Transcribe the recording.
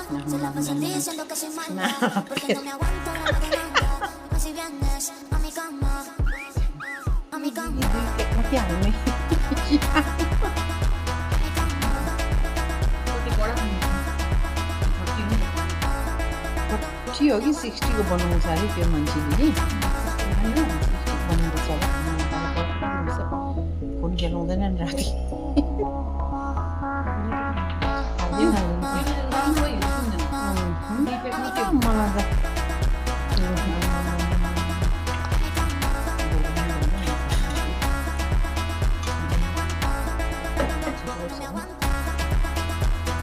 Se la pasan diciendo que soy mala, porque no me aguanto la maquinanda. Así vienes a mi cama, a mi cama. ทุกอย่างเลย 혹시 여기 60가 बनाउनु छ अरे त्यो मान्छेले नि होइन 60 बनाउँदैछ होला फोन खेलाउँदैन नि राति